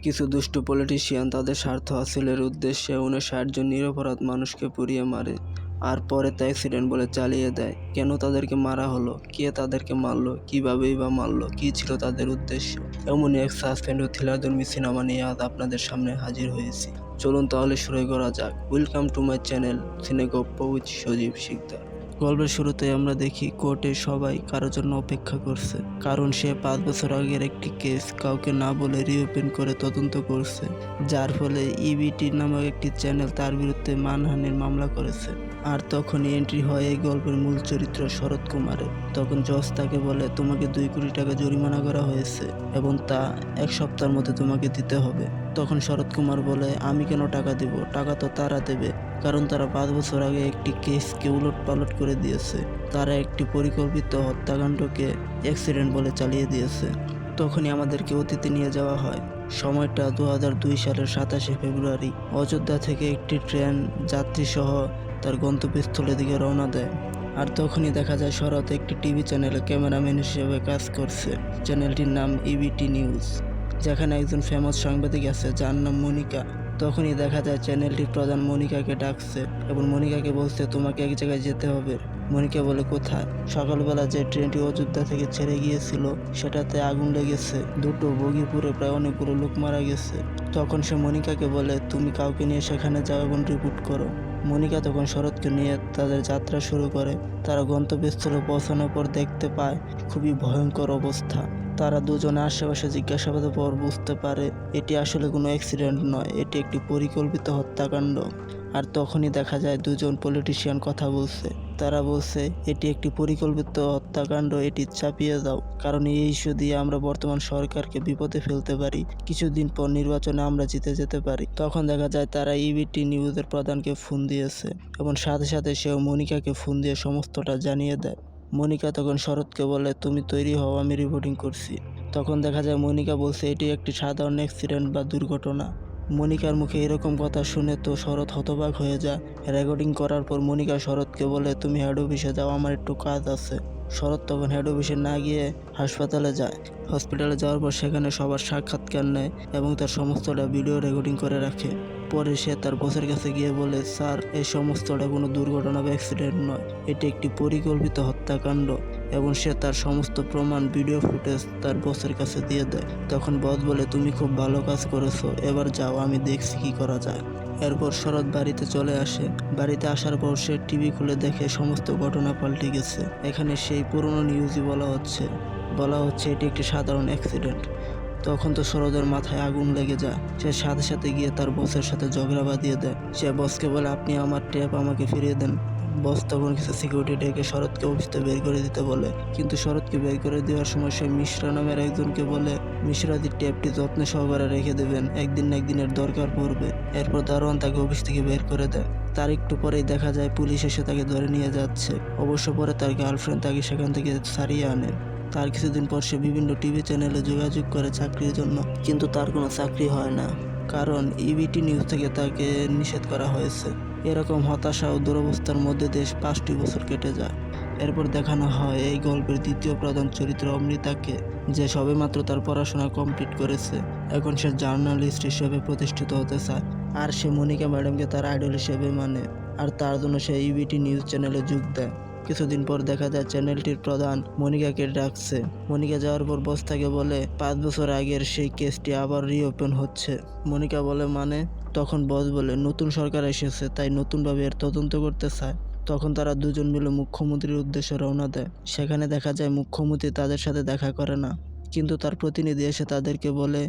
কিছু দুষ্ট পলিটিশিয়ান তাদের স্বার্থ হাসিলের উদ্দেশ্যে 59 জন নিরপরাধ মানুষকে পুড়িয়ে মারে আর পরে তা অ্যাক্সিডেন্ট বলে চালিয়ে দেয়। কেন তাদেরকে মারা হলো, কে তাদেরকে মারলো, কিভাবেই বা মারলো, কি ছিল তাদের উদ্দেশ্য? এমনই এক সাসপেন্স ও থ্রিলারধর্মী সিনেমা নিয়ে আজ আপনাদের সামনে হাজির হয়েছি। চলুন তাহলে শুরু করা যাক। ওয়েলকাম টু মাই চ্যানেল সিনেগপ্প উইথ সজীব শিকদার। গল্পের শুরুতে আমরা দেখি কোর্টে সবাই কারোর জন্য অপেক্ষা করছে, কারণ সে 5 বছর আগের একটি কেস কাউকে না বলে রিওপেন করে তদন্ত করছে, যার ফলে ইবিটি নামক একটি চ্যানেল তার বিরুদ্ধে মানহানির মামলা করেছে। আর তখনই এন্ট্রি হয় এই গল্পের মূল চরিত্র শরৎ কুমারের। তখন জজ তাকে বলে, তোমাকে 2 কোটি টাকা জরিমানা করা হয়েছে এবং তা 1 সপ্তাহের মধ্যে তোমাকে দিতে হবে। তখন শরৎ কুমার বলে, আমি কেন টাকা দিব, টাকা তো তারা দেবে, কারণ তারা 5 বছর আগে একটি কেসকে উলট পালট করে দিয়েছে। তারা একটি পরিকল্পিত হত্যাকাণ্ডকে অ্যাক্সিডেন্ট বলে চালিয়ে দিয়েছে। তখনই আমাদেরকে অতীতে নিয়ে যাওয়া হয়। সময়টা 2002 সালের 27শে ফেব্রুয়ারি। অযোধ্যা থেকে একটি ট্রেন যাত্রীসহ তার গন্তব্যস্থলের দিকে রওনা দেয়। আর তখনই দেখা যায় শরৎ একটি টিভি চ্যানেলে ক্যামেরাম্যান হিসেবে কাজ করছে। চ্যানেলটির নাম ইবিটি নিউজ, যেখানে একজন ফেমাস সাংবাদিক আছে যার নাম মনিকা। তখনই দেখা যায় চ্যানেলটির প্রধান মনিকাকে ডাকছে এবং মনিকাকে বলছে, তোমাকে এক জায়গায় যেতে হবে। মনিকা বলে, কোথায়? সকালবেলা যে ট্রেনটি অযোধ্যা থেকে ছেড়ে গিয়েছিল সেটাতে আগুন লেগেছে, 2টো বগি পুড়ে প্রায় অনেকগুলো লোক মারা গেছে। তখন সে মনিকাকে বলে, তুমি কাউকে নিয়ে সেখানে যাও এবং রিপোর্ট করো। মনিকা তখন শরৎকে নিয়ে তাদের যাত্রা শুরু করে। তারা গন্তব্যস্থলে পৌঁছানোর পর দেখতে পায় খুবই ভয়ঙ্কর অবস্থা। তারা দুজনে আশেপাশে জিজ্ঞাসাবাদের পর বুঝতে পারে এটি আসলে কোনো অ্যাক্সিডেন্ট নয়, এটি একটি পরিকল্পিত হত্যাকাণ্ড। আর তখনই দেখা যায় 2 জন পলিটিশিয়ান কথা বলছে। তারা বলছে, এটি একটি পরিকল্পিত হত্যাকাণ্ড, এটি চাপিয়ে দাও, কারণ এই ইস্যু দিয়ে আমরা বর্তমান সরকারকে বিপদে ফেলতে পারি। কিছুদিন পর নির্বাচনে আমরা জিতে যেতে পারি। তখন দেখা যায় তারা ইবিটি নিউজের প্রধানকে ফোন দিয়েছে এবং সাথে সাথে সেও মনিকাকে ফোন দিয়ে সমস্তটা জানিয়ে দেয়। মনিকা তখন শরৎকে বলে, তুমি তৈরি হও, আমি রিপোর্টিং করছি। তখন দেখা যায় মনিকা বলছে, এটি একটি সাধারণ অ্যাক্সিডেন্ট বা দুর্ঘটনা। মনিকার মুখে এরকম কথা শুনে তো শরৎ হতবাক হয়ে যায়। রেকর্ডিং করার পর মনিকা শরৎকে বলে, তুমি হেড অফিসে যাও, আমার একটু কাজ আছে। শরৎ তখন হেড অফিসে না গিয়ে হাসপাতালে যায়। হসপিটালে যাওয়ার পর সেখানে সবার সাক্ষাৎকার নেয় এবং তার সমস্তটা ভিডিও রেকর্ডিং করে রাখে। পরে সে তার বসের কাছে গিয়ে বলে, স্যার, এই সমস্তটা কোনো দুর্ঘটনা বা অ্যাক্সিডেন্ট নয়, এটি একটি পরিকল্পিত হত্যাকাণ্ড। এবং সে তার সমস্ত প্রমাণ ভিডিও ফুটেজ তার বসের কাছে দিয়ে দেয়। তখন বস বলে, তুমি খুব ভালো কাজ করেছো, এবার যাও, আমি দেখছি কি করা যায়। এরপর শরৎ বাড়িতে চলে আসে। বাড়িতে আসার পর সে টিভি খুলে দেখে সমস্ত ঘটনা পাল্টে গেছে। এখানে সেই পুরনো নিউজই বলা হচ্ছে এটি একটি সাধারণ অ্যাক্সিডেন্ট। তখন তো শরতের মাথায় আগুন লেগে যায়। সে সাথে সাথে গিয়ে তার বসের সাথে ঝগড়া বাঁধিয়ে দেয়। সে বসকে বলে, আপনি আমার ট্যাপ আমাকে ফিরিয়ে দেন। বস তখন কিছু সিকিউরিটি ডেকে শরৎকে অফিস থেকে বের করে দিতে বলে, কিন্তু শরৎকে বের করে দেওয়ার সময় সে মিশ্রা নামের একজনকে বলে, মিশ্রাদি ট্যাপটি যত্ন সহকারে রেখে দেবেন, একদিন না একদিনের দরকার পড়বে। এরপর দারোয়ান তাকে অফিস থেকে বের করে দেয়। তার একটু পরেই দেখা যায় পুলিশ এসে তাকে ধরে নিয়ে যাচ্ছে। অবশ্য পরে তার গার্লফ্রেন্ড তাকে সেখান থেকে ছাড়িয়ে আনে। তার কিছুদিন পর সে বিভিন্ন টিভি চ্যানেলে যোগাযোগ করে চাকরির জন্য, কিন্তু তার কোনো চাকরি হয় না, কারণ ইবিটি নিউজ থেকে তাকে নিষেধ করা হয়েছে। এরকম হতাশা ও দুরবস্থার মধ্যে দেশ 5টি বছর কেটে যায়। এরপর দেখানো হয় এই গল্পের দ্বিতীয় প্রধান চরিত্র অমৃতাকে, যে সবেমাত্র তার পড়াশোনা কমপ্লিট করেছে। এখন সে জার্নালিস্ট হিসেবে প্রতিষ্ঠিত হতে চায়, আর সে মনিকা ম্যাডামকে তার আইডল হিসেবে মানে, আর তার জন্য সে ইবিটি নিউজ চ্যানেলে যোগ দেয়। কিছুদিন পর দেখা যায় চ্যানেলটির প্রধান মনিকাকে ডাকছে। মনিকা যাওয়ার পর বস তাকে বলে, 5 বছর আগের সেই কেসটি আবার রিওপেন হচ্ছে। মনিকা বলে, মানে? তখন বস বলে, নতুন সরকার এসেছে, তাই নতুনভাবে এর তদন্ত করতে চায়। তখন তারা 2 জন মিলে মুখ্যমন্ত্রীর উদ্দেশ্যে রওনা দেয়। সেখানে দেখা যায় মুখ্যমন্ত্রী তাদের সাথে দেখা করে না, কিন্তু তার প্রতিনিধি এসে তাদেরকে বলে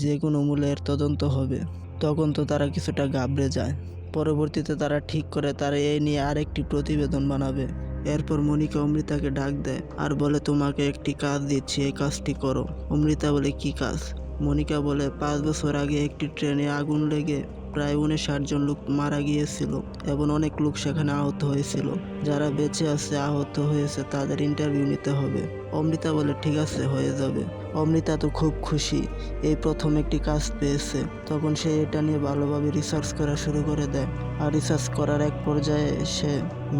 যে কোনো মূল্যে এর তদন্ত হবে। তখন তো তারা কিছুটা ঘাবড়ে যায়। পরবর্তীতে তারা ঠিক করে তারা এই নিয়ে আরেকটি প্রতিবেদন বানাবে। এরপর মনিকা অমৃতাকে ডাক দেয় আর বলে, তোমাকে একটি কাজ দিচ্ছি, এই কাজটি করো। অমৃতা বলে, কি কাজ? মনিকা বলে, 5 বছর আগে একটি ট্রেনে আগুন লেগে প্রায় 59 জন লোক মারা গিয়েছিল এবং অনেক লোক সেখানে আহত হয়েছিল। যারা বেঁচে আছে আহত হয়েছে তাদের ইন্টারভিউ নিতে হবে। অমৃতা বলে ঠিক আছে, হয়ে যাবে। অমৃতা তো খুব খুশি, এই প্রথম একটি কাজ পেয়েছে। তখন সে এটা নিয়ে ভালোভাবে রিসার্চ করা শুরু করে দেয়। আর রিসার্চ করার এক পর্যায়ে সে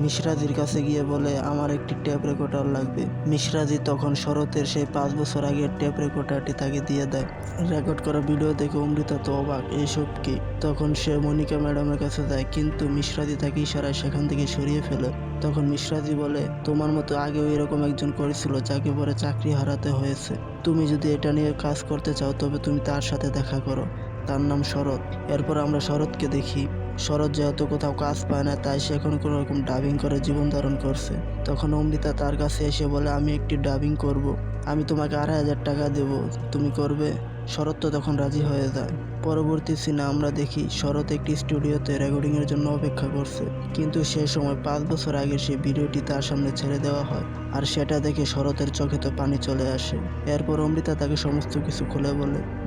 মিশরাজির কাছে গিয়ে বলে আমার একটি টেপ রেকর্ডার লাগবে। মিশরাজি তখন শরতের সেই 5 বছর আগের টেপ রেকর্ডারটি তাকে দিয়ে দেয়। রেকর্ড করা ভিডিও দেখে অমৃতা তো অবাক, এইসব কি। তখন সে মনিকা ম্যাডামের কাছে যায়, কিন্তু মিশরাজি তাকে ইশারায় সেখান থেকে সরিয়ে ফেলে। তখন মিশরাজি বলে তোমার মতো আগেও এরকম একজন করেছিল যাকে পরে চাকরি হারাতে হয়েছে। তুমি যদি এটা নিয়ে কাজ করতে চাও তবে তুমি তার সাথে দেখা করো, তার নাম শরৎ। এরপর আমরা শরৎকে দেখি। শরৎ যেহেতু কোথাও কাজ পায় না তাই সে এখন কোনো রকম ডাবিং করে জীবন ধারণ করছে। তখন অমৃতা তার কাছে এসে বলে আমি একটি ডাবিং করব, আমি তোমাকে 2,500 টাকা দেব, তুমি করবে? শরৎ তো তখন রাজি হয়ে যায়। পরবর্তী সিনে আমরা দেখি শরৎ একটি স্টুডিওতে রেকর্ডিংয়ের জন্য অপেক্ষা করছে, কিন্তু সে সময় 5 বছর আগে সেই ভিডিওটি তার সামনে ছেড়ে দেওয়া হয়। আর সেটা দেখে শরতের চোখে তো পানি চলে আসে। এরপর অমৃতা তাকে সমস্ত কিছু খুলে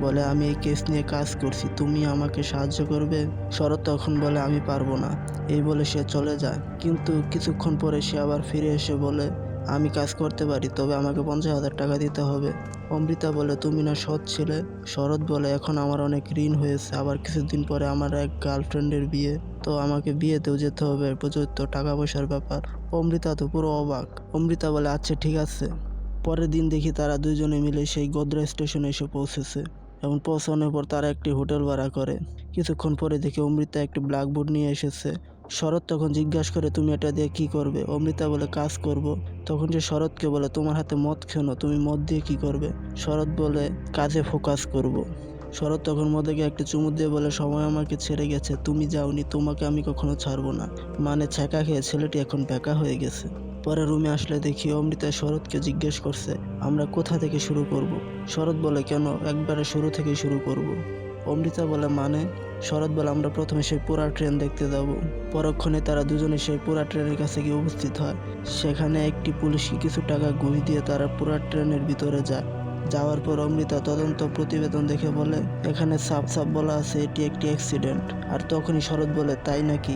বলে আমি এই কেস নিয়ে কাজ করছি, তুমি আমাকে সাহায্য করবে? শরৎ তখন বলে আমি পারবো না, এই বলে সে চলে যায়। কিন্তু কিছুক্ষণ পরে সে আবার ফিরে এসে বলে আমি কাজ করতে পারি, তবে আমাকে 50,000 টাকা দিতে হবে। অমৃতা বলে তুমি না সৎ ছিলে? শরৎ বলে এখন আমার অনেক ঋণ হয়েছে, আবার কিছুদিন পরে আমার এক গার্লফ্রেন্ডের বিয়ে, তো আমাকে বিয়েতেও যেতে হবে, প্রচুর তো টাকা পয়সার ব্যাপার। অমৃতা তো পুরো অবাক। অমৃতা বলে আচ্ছা ঠিক আছে। পরের দিন দেখি তারা দুজনে মিলে সেই গোদ্রা স্টেশনে এসে পৌঁছেছে এবং পৌঁছানোর পর তারা একটি হোটেল ভাড়া করে। কিছুক্ষণ পরে দেখি অমৃতা একটি ব্ল্যাকবোর্ড নিয়ে এসেছে। শরৎ তখন জিজ্ঞাসা করে তুমি এটা দিয়ে কি করবে? অমৃতা বলে কাজ করব। তখন সে শরৎকে বলে তোমার হাতে মদ খেনো, তুমি মদ দিয়ে কি করবে? শরৎ বলে কাজে ফোকাস করব। শরৎ তখন মদেকে একটা চুমুক দিয়ে বলে সময় আমাকে ছেড়ে গেছে, তুমি যাওনি, তোমাকে আমি কখনো ছাড়বো না। মানে ছ্যাঁকা খেয়ে ছেলেটি এখন ব্যাকা হয়ে গেছে। পরে রুমে আসলে দেখি অমৃতা শরৎকে জিজ্ঞেস করছে আমরা কোথা থেকে শুরু করব? শরৎ বলে কেন, একবারে শুরু থেকেই শুরু করব। অমৃতা বলে মানে? শরৎ বলে আমরা প্রথমে সেই পুরা ট্রেন দেখতে যাব। পরক্ষণে তারা দুজনে সেই পুরা ট্রেনের কাছে গিয়ে উপস্থিত হয়। সেখানে একটি পুলিশকে কিছু টাকা ঘুষ দিয়ে তারা পুরা ট্রেনের ভিতরে যায়। যাওয়ার পর অমৃতা তদন্ত প্রতিবেদন দেখে বলে এখানে সাফ সাফ বলা আছে এটি একটি অ্যাক্সিডেন্ট। আর তখনই শরৎ বলে তাই নাকি?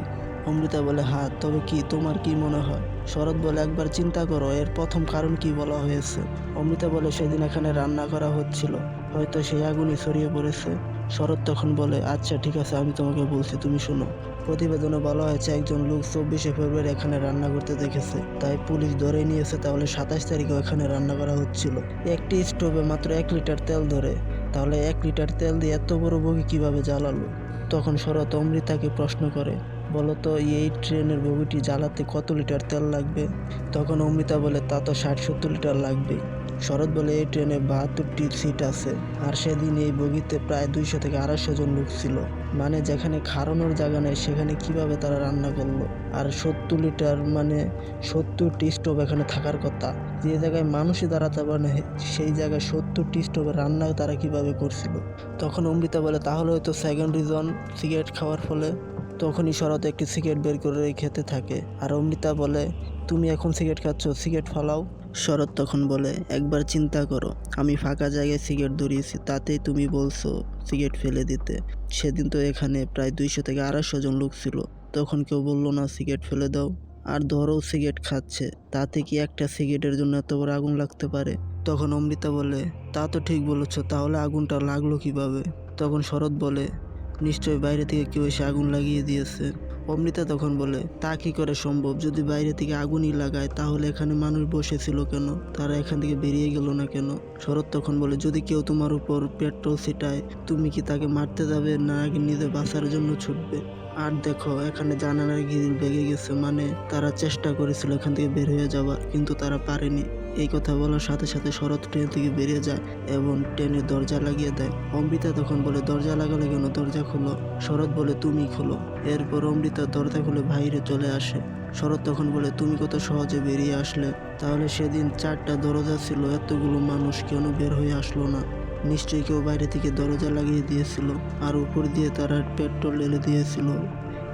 অমৃতা বলে হ্যাঁ, তবে কি তোমার কি মনে হয়? শরৎ বলে একবার চিন্তা করো এর প্রথম কারণ কি বলা হয়েছে। অমৃতা বলে সেদিন এখানে রান্না করা হচ্ছিল, হয়তো সেই আগুনই ছড়িয়ে পড়েছে। শরৎ তখন বলে আচ্ছা ঠিক আছে, আমি তোমাকে বলছি, তুমি শোনো। প্রতিবেদনে বলা হয়েছে একজন লোক 24শে ফেব্রুয়ারি এখানে রান্না করতে দেখেছে, তাই পুলিশ ধরে নিয়েছে, তাহলে 27 তারিখেও এখানে রান্না করা হচ্ছিল। একটি স্টোভে মাত্র 1 লিটার তেল ধরে, তাহলে 1 লিটার তেল দিয়ে এত বড় বগি কিভাবে জ্বালালো? তখন শরৎ অমৃতাকে প্রশ্ন করে বলতো এই ট্রেনের বগিটি জ্বালাতে কত লিটার তেল লাগবে? তখন অমৃতা বলে তা তো 60-70 লিটার লাগবে। শরৎ বলে এই ট্রেনে 72টি সিট আছে, আর সেদিন এই বগিতে প্রায় 200 থেকে 250 জন লোক ছিল। মানে যেখানে খাড়ানোর জায়গা নেই সেখানে কিভাবে তারা রান্না করলো? আর 70 লিটার মানে 70টি স্টোভ এখানে থাকার কথা, যে জায়গায় মানুষই দাঁড়াতে পারে না সেই জায়গায় 70টি স্টোভে রান্না তারা কিভাবে করছিল? তখন অমৃতা বলে তাহলে হয়তো সেকেন্ড রিজন সিগারেট খাওয়ার ফলে। তখনই শরৎ একটি সিগারেট বের করে খেতে থাকে, আর অমৃতা বলে তুমি এখন সিগারেট খাচ্ছ, সিগারেট ফালাও। শরৎ তখন বলে একবার চিন্তা করো, আমি ফাঁকা জায়গায় সিগারেট ধরিয়েছি, তাতেই তুমি বলছো সিগারেট ফেলে দিতে। সেদিন তো এখানে প্রায় 200 থেকে 250 জন লোক ছিল, তখন কেউ বললো না সিগারেট ফেলে দাও? আর ধরো সিগারেট খাচ্ছে, তাতে কি একটা সিগারেটের জন্য এত বড় আগুন লাগতে পারে? তখন অমৃতা বলে তা তো ঠিক বলেছ, তাহলে আগুনটা লাগলো কিভাবে? তখন শরৎ বলে নিশ্চয়ই বাইরে থেকে কেউ এসে আগুন লাগিয়ে দিয়েছে। অমৃতা তখন বলে তা কি করে সম্ভব? যদি বাইরে থেকে আগুনই লাগায় তাহলে এখানে মানুষ বসেছিল কেন, তারা এখান থেকে বেরিয়ে গেল না কেন? শরৎ তখন বলে যদি কেউ তোমার উপর পেট্রোল ছিটায় তুমি কি তাকে মারতে যাবে, না আগে নিজে বাঁচার জন্য ছুটবে? আর দেখো এখানে জানালার গ্রিল ভেঙে গেছে, মানে তারা চেষ্টা করেছিল এখান থেকে বের হয়ে যাবার, কিন্তু তারা পারেনি। এই কথা বলার সাথে সাথে শরৎ ট্রেন থেকে বেরিয়ে যায় এবং ট্রেনের দরজা লাগিয়ে দেয়। অমৃতা তখন বলে দরজা লাগালে কেন, দরজা খোলো। শরৎ বলে তুমি খোলো। এরপর অমৃতা দরজা খুলে বাইরে চলে আসে। শরৎ তখন বলে তুমি কত সহজে বেরিয়ে আসলে? তাহলে সেদিন 4টা দরজা ছিল, এতগুলো মানুষ কেন বের হয়ে আসলো না? নিশ্চয়ই কেউ বাইরে থেকে দরজা লাগিয়ে দিয়েছিল, আর উপর দিয়ে তারা পেট্রোল ঢেলে দিয়েছিল।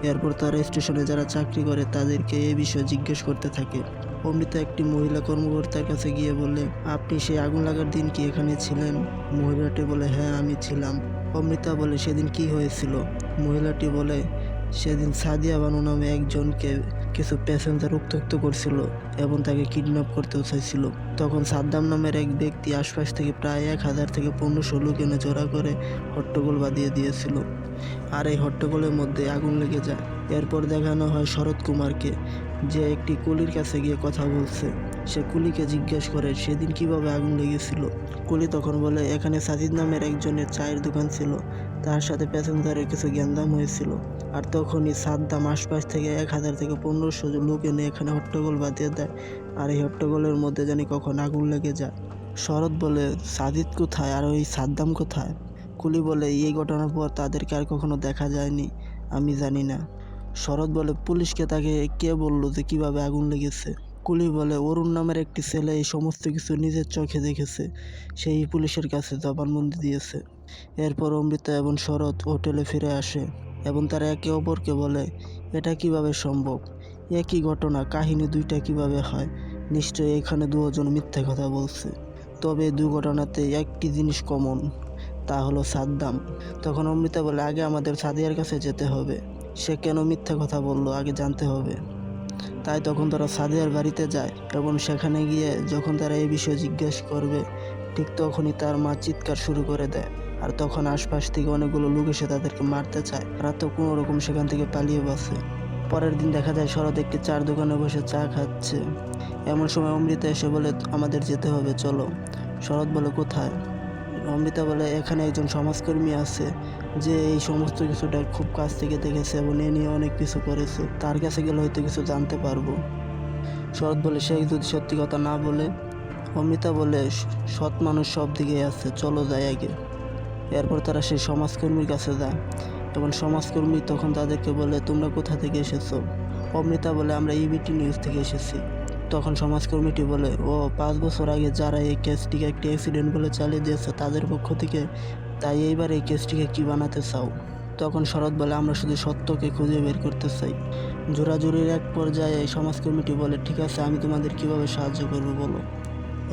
এরপর তারা স্টেশনে যারা চাকরি করে তাদেরকে এই বিষয়ে জিজ্ঞেস করতে থাকে। অমৃতা একটি মহিলা কর্মকর্তার কাছে গিয়ে বলে আপনি সেই আগুন লাগার দিন কি এখানে ছিলেন? মহিলাটি বলে হ্যাঁ আমি ছিলাম। অমৃতা বলে সেদিন কি হয়েছিল? মহিলাটি বলে সেদিন সাদিয়া বানু নামে একজনকে কিছু প্যাসেঞ্জার উত্ত্যক্ত করছিল এবং তাকে কিডন্যাপ করতেও চাইছিল। তখন সাদ্দাম নামের এক ব্যক্তি আশপাশ থেকে প্রায় 1000 থেকে 1500 লোক এনে জোড়া করে হট্টগোল বাঁধিয়ে দিয়েছিল। আর এই হট্টগোলের মধ্যে আগুন লেগে যায়। এরপর দেখানো হয় শরৎ কুমারকে, যে একটি কুলির কাছে গিয়ে কথা বলছে। সে কুলিকে জিজ্ঞেস করে সেদিন কিভাবে আগুন লেগেছিল। কুলি তখন বলে এখানে সাজিদ নামের একজনের চায়ের দোকান ছিল, তার সাথে প্যাসেঞ্জারের কিছু গ্যাঞ্জাম হয়েছিল। আর তখনই সাদ্দাম আশপাশ থেকে 1000 থেকে 1500 লোক এনে এখানে হট্টগোল বাঁধিয়ে দেয়। আর এই হট্টগোলের মধ্যে জানি কখন আগুন লেগে যায়। শরৎ বলে সাজিদ কোথায় আর ওই সাদ্দাম কোথায়? কুলি বলে এই ঘটনার পর তাদেরকে আর কখনো দেখা যায়নি, আমি জানি না। শরৎ বলে পুলিশকে তাকে কে বললো যে কিভাবে আগুন লেগেছে? কুলি বলে অরুণ নামের একটি ছেলে এই সমস্ত কিছু নিজের চোখে দেখেছে, সেই পুলিশের কাছে জবানবন্দি দিয়েছে। এরপর অমৃতা এবং শরৎ হোটেলে ফিরে আসে এবং তারা একে অপরকে বলে এটা কিভাবে সম্ভব, একই ঘটনা, কাহিনী দুইটা কিভাবে হয়? নিশ্চয়ই এখানে দুজন মিথ্যা কথা বলছে। তবে দুই ঘটনাতে একটি জিনিস কমন, তা হলো সাদ্দাম। তখন অমৃতা বলে আগে আমাদের সাদিয়ার কাছে যেতে হবে, সে কেন মিথ্যা কথা বললো আগে জানতে হবে। তাই তখন তারা সাদিয়ার বাড়িতে যায় এবং সেখানে গিয়ে যখন তারা এই বিষয়ে জিজ্ঞেস করবে, ঠিক তখনই তার মা চিৎকার শুরু করে দেয়। আর তখন আশপাশ থেকে অনেকগুলো লোক এসে তাদেরকে মারতে চায়। তারা তো কোনো রকম সেখান থেকে পালিয়ে বাঁচে। পরের দিন দেখা যায় শরৎ একটি চার দোকানে বসে চা খাচ্ছে। এমন সময় অমৃতা এসে বলে আমাদের যেতে হবে, চলো। শরৎ বলে কোথায়? অমৃতা বলে এখানে একজন সমাজকর্মী আছে যে এই সমস্ত কিছুটা খুব কাছ থেকে দেখেছে এবং এ নিয়ে অনেক কিছু করেছে, তার কাছে গেলে হয়তো কিছু জানতে পারবো। শরৎ বলে সে যদি সত্যি কথা না বলে? অমৃতা বলে সৎ মানুষ সব দিকেই আছে, চলো যাই আগে। এরপর তারা সেই সমাজকর্মীর কাছে যায় এবং সমাজকর্মী তখন তাদেরকে বলে তোমরা কোথা থেকে এসেছো? অমৃতা বলে আমরা ইবিটি নিউজ থেকে এসেছি। তখন সমাজকর্মীটি বলে ও 5 বছর আগে যারা এই কেসটিকে একটি অ্যাক্সিডেন্ট বলে চালিয়ে দিয়েছে তাদের পক্ষ থেকে, তাই এইবার এই কেসটিকে কি বানাতে চাও? তখন শরৎ বলে আমরা শুধু সত্যকে খুঁজে বের করতে চাই। জোরাজুরির এক পর্যায়ে এই সমাজকর্মীটি বলে ঠিক আছে, আমি তোমাদের কিভাবে সাহায্য করবো বলো।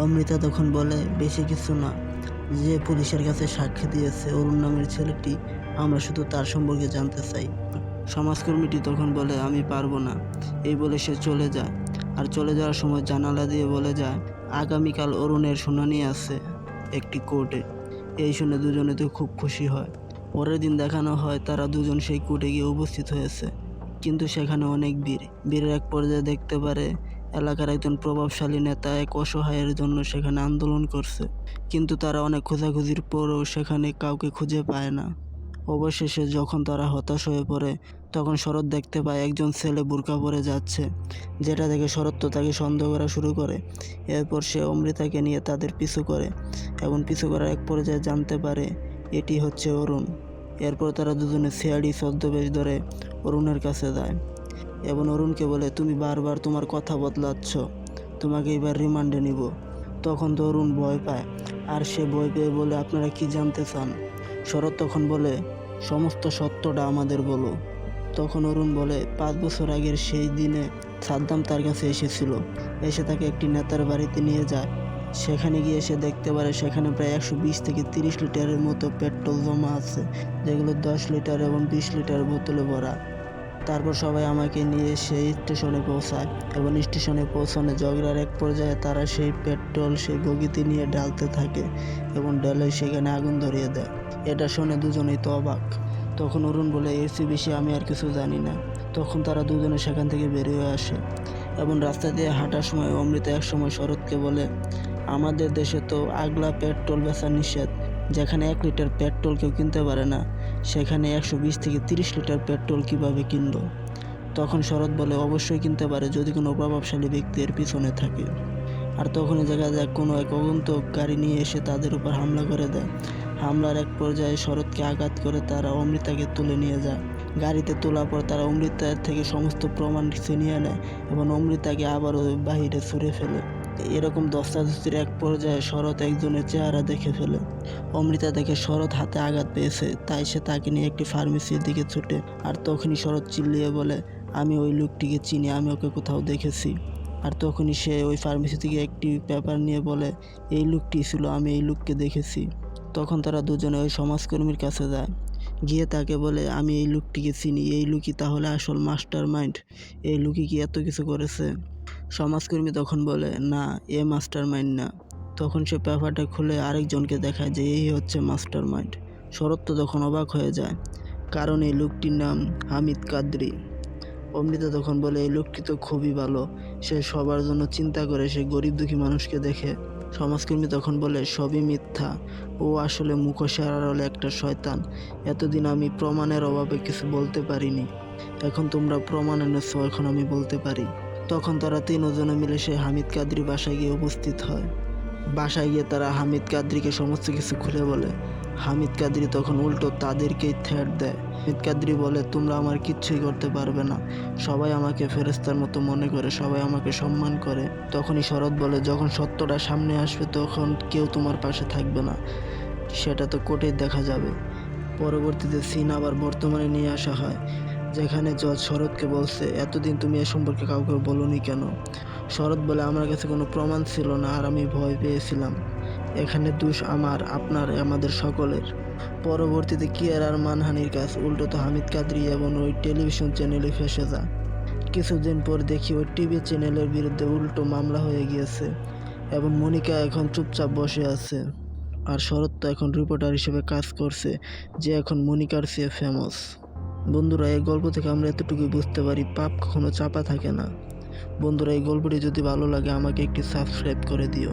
অমৃতা তখন বলে বেশি কিছু না, যে পুলিশের কাছে সাক্ষী দিয়েছে অরুণ নামের ছেলেটি, আমরা শুধু তার সম্পর্কে জানতে চাই। সমাজকর্মীটি তখন বলে আমি পারবো না, এই বলে সে চলে যায়। আর চলে যাওয়ার সময় জানালা দিয়ে বলে যায় আগামীকাল অরুণের শুনানি আছে একটি কোর্টে। এই শুনে দুজনে তো খুব খুশি হয়। পরের দিন দেখানো হয় তারা দুজন সেই কোর্টে গিয়ে উপস্থিত হয়েছে, কিন্তু সেখানে অনেক ভিড়। ভিড়ের এক পর্যায়ে দেখতে পারে এলাকার একজন প্রভাবশালী নেতা এক অসহায়ের জন্য সেখানে আন্দোলন করছে, কিন্তু তারা অনেক খোঁজাখুঁজির পরও সেখানে কাউকে খুঁজে পায় না। অবশেষে যখন তারা হতাশ হয়ে পড়ে তখন শরৎ দেখতে পায় একজন ছেলে বোরকা পরে যাচ্ছে, যেটা দেখে শরৎ তো তাকে সন্দেহ করা শুরু করে। এরপর সে অমৃতাকে নিয়ে তাদের পিছু করে এবং পিছু করার এক পর্যায়ে জানতে পারে এটি হচ্ছে অরুণ। এরপর তারা দুজনে সিআইডি ছদ্মবেশ ধরে অরুণের কাছে যায় এবং অরুণকে বলে তুমি বারবার তোমার কথা বদলাচ্ছ, তোমাকে এবার রিমান্ডে নিব। তখন তো অরুণ ভয় পায়, আর সে ভয় পেয়ে বলে আপনারা কি জানতে চান? শরৎ তখন বলে সমস্ত সত্যটা আমাদের বলো। তখন অরুণ বলে 5 বছর আগের সেই দিনে সাদ্দাম তার কাছে এসেছিল, এসে তাকে একটি নেতার বাড়িতে নিয়ে যায়। সেখানে গিয়ে সে দেখতে পারে সেখানে প্রায় 120 থেকে 30 লিটারের মতো পেট্রোল জমা আছে, যেগুলো 10 লিটার এবং 20 লিটার বোতলে ভরা। তারপর সবাই আমাকে নিয়ে সেই স্টেশনে পৌঁছায় এবং স্টেশনে পৌঁছানো ঝগড়ার এক পর্যায়ে তারা সেই পেট্রোল সেই বগিতে নিয়ে ঢালতে থাকে এবং ঢেলে সেখানে আগুন ধরিয়ে দেয়। এটা শুনে দুজনেই তো অবাক। তখন অরুণ বলে এর চেয়ে বেশি আমি আর কিছু জানি না। তখন তারা দুজনে সেখান থেকে বেরিয়ে আসে এবং রাস্তা দিয়ে হাঁটার সময় অমৃতা এক সময় শরৎকে বলে আমাদের দেশে তো আগলা পেট্রোল বেচা নিষেধ, যেখানে 1 লিটার পেট্রোল কেউ কিনতে পারে না, সেখানে 120 থেকে 30 লিটার পেট্রোল কিভাবে কিনলো? তখন শরৎ বলে অবশ্যই কিনতে পারে যদি কোনো প্রভাবশালী ব্যক্তি এর পিছনে থাকে। আর তখনই দেখা যায় কোনো এক আগন্তুক গাড়ি নিয়ে এসে তাদের উপর হামলা করে দেয়। হামলার এক পর্যায়ে শরৎকে আঘাত করে তারা অমৃতাকে তুলে নিয়ে যায়। গাড়িতে তোলার পর তারা অমৃতার থেকে সমস্ত প্রমাণ ছিনিয়ে নেয় এবং অমৃতাকে আবারও বাহিরে ছুঁড়ে ফেলে। এরকম ধস্তাধস্তির এক পর্যায়ে শরৎ একজনের চেহারা দেখে ফেলে। অমৃতা দেখে শরৎ হাতে আঘাত পেয়েছে, তাই সে তাকে নিয়ে একটি ফার্মেসির দিকে ছুটে। আর তখনই শরৎ চিল্লিয়ে বলে আমি ওই লোকটিকে চিনি, আমি ওকে কোথাও দেখেছি। আর তখনই সে ওই ফার্মেসি থেকে একটি পেপার নিয়ে বলে এই লোকটি ছিল, আমি এই লোককে দেখেছি। তখন তারা দুজনে ওই সমাজকর্মীর কাছে যায় গিয়ে তাকে বলে, আমি এই লোকটিকে চিনি, এই লোকই তাহলে আসল মাস্টার মাইন্ড, এই লোকই কি এত কিছু করেছে? সমাজকর্মী তখন বলে, না, এ মাস্টার মাইন্ড না। তখন সে পেপারটা খুলে আরেকজনকে দেখায় যে এই হচ্ছে মাস্টার মাইন্ড। শরৎ তো তখন অবাক হয়ে যায়, কারণ এই লোকটির নাম হামিদ কাদরি। অমৃতা তখন বলে, এই লোকটি তো খুবই ভালো, সে সবার জন্য চিন্তা করে, সে গরিব দুঃখী মানুষকে দেখে। সমাজকর্মী তখন বলে, সবই মিথ্যা, ও আসলে মুখোশের আড়ালে একটা শয়তান। এতদিন আমি প্রমাণের অভাবে কিছু বলতে পারিনি, এখন তোমরা প্রমাণ এনেছো, এখন আমি বলতে পারি। তখন তারা তিনজনে মিলে সেই হামিদ কাদরি বাসায় গিয়ে উপস্থিত হয়। বাসায় গিয়ে তারা হামিদ কাদরিকে সমস্ত কিছু খুলে বলে। হামিদ কাদরি তখন উল্টো তাদেরকেই থ্রেট দেয়। হামিদ কাদরি বলে, তোমরা আমার কিচ্ছুই করতে পারবে না, সবাই আমাকে ফেরেশতার মতো মনে করে, সবাই আমাকে সম্মান করে। তখনই শরৎ বলে, যখন সত্যটা সামনে আসবে তখন কেউ তোমার পাশে থাকবে না, সেটা তো কোর্টেই দেখা যাবে। পরবর্তীতে সিন আবার বর্তমানে নিয়ে আসা হয়, যেখানে জজ শরৎকে বলছে, এতদিন তুমি এ সম্পর্কে কাউকে বলোনি কেন? শরৎ বলে, আমার কাছে কোনো প্রমাণ ছিল না, আর আমি ভয় পেয়েছিলাম। এখানে দোষ আমার, আপনার, আমাদের সকলের। পরবর্তীতে কিয়ার আর মানহানির কাজ উল্টো তো হামিদ কাদরি এবং ওই টেলিভিশন চ্যানেলে ফেসে যায়। কিছুদিন পর দেখি ওই টিভি চ্যানেলের বিরুদ্ধে উল্টো মামলা হয়ে গিয়েছে এবং মনিকা এখন চুপচাপ বসে আছে। আর শরৎ তো এখন রিপোর্টার হিসেবে কাজ করছে, যে এখন মনিকার চেয়ে ফেমাস। বন্ধুরা, এই গল্প থেকে আমরা এতটুকুই বুঝতে পারি, পাপ কখনো চাপা থাকে না। বন্ধুরা, এই গল্পটি যদি ভালো লাগে আমাকে একটি সাবস্ক্রাইব করে দিও।